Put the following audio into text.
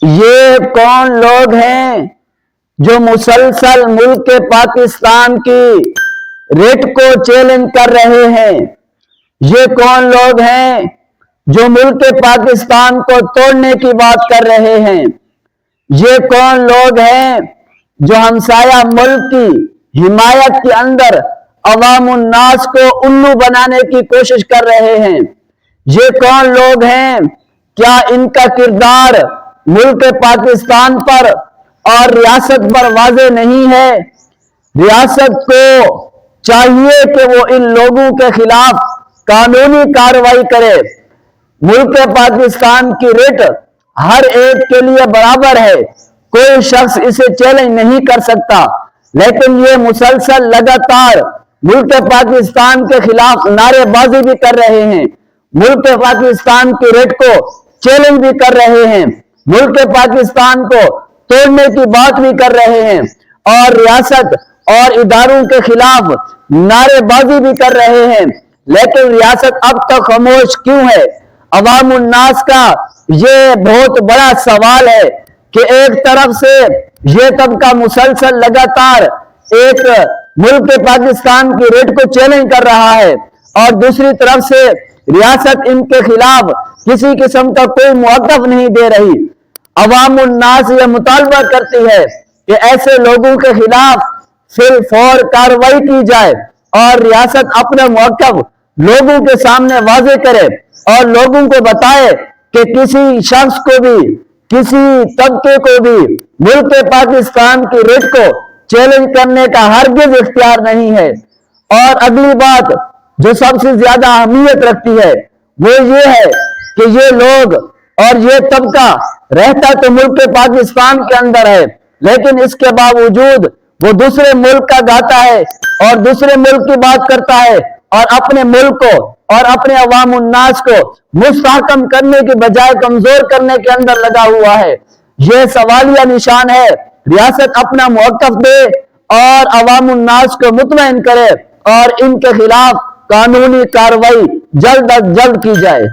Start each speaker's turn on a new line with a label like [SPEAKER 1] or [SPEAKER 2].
[SPEAKER 1] یہ کون لوگ ہیں جو مسلسل ملک پاکستان کی ریٹ کو چیلنج کر رہے ہیں؟ یہ کون لوگ ہیں جو ملک پاکستان کو توڑنے کی بات کر رہے ہیں؟ یہ کون لوگ ہیں جو ہمسایہ ملک کی حمایت کے اندر عوام الناس کو الو بنانے کی کوشش کر رہے ہیں؟ یہ کون لوگ ہیں؟ کیا ان کا کردار ملک پاکستان پر اور ریاست پر واضح نہیں ہے؟ ریاست کو چاہیے کہ وہ ان لوگوں کے خلاف قانونی کارروائی کرے۔ ملک پاکستان کی ریٹ ہر ایک کے لیے برابر ہے، کوئی شخص اسے چیلنج نہیں کر سکتا، لیکن یہ مسلسل لگاتار ملک پاکستان کے خلاف نعرے بازی بھی کر رہے ہیں، ملک پاکستان کی ریٹ کو چیلنج بھی کر رہے ہیں، ملک پاکستان کو توڑنے کی بات بھی کر رہے ہیں، اور ریاست اور اداروں کے خلاف نعرے بازی بھی کر رہے ہیں۔ لیکن ریاست اب تک خاموش کیوں ہے؟ عوام الناس کا یہ بہت بڑا سوال ہے کہ ایک طرف سے یہ طبقہ مسلسل لگاتار ایک ملک پاکستان کی ریٹ کو چیلنج کر رہا ہے، اور دوسری طرف سے ریاست ان کے خلاف کسی قسم کا کوئی موقف نہیں دے رہی۔ عوام الناس یہ مطالبہ کرتی ہے کہ ایسے لوگوں کے خلاف فی الفور کارروائی کی جائے، اور ریاست اپنا موقف لوگوں کے سامنے واضح کرے اور لوگوں کو بتائے کہ کسی شخص کو بھی، کسی طبقے کو بھی ملک پاکستان کی ریٹ کو چیلنج کرنے کا ہرگز اختیار نہیں ہے۔ اور اگلی بات جو سب سے زیادہ اہمیت رکھتی ہے وہ یہ ہے کہ یہ لوگ اور یہ طبقہ رہتا تو ملک پاکستان کے اندر ہے، لیکن اس کے باوجود وہ دوسرے ملک کا گاتا ہے اور دوسرے ملک کی بات کرتا ہے، اور اپنے ملک کو اور اپنے عوام الناس کو مستحکم کرنے کی بجائے کمزور کرنے کے اندر لگا ہوا ہے۔ یہ سوالیہ نشان ہے۔ ریاست اپنا موقف دے اور عوام الناس کو مطمئن کرے، اور ان کے خلاف قانونی کارروائی جلد از جلد کی جائے۔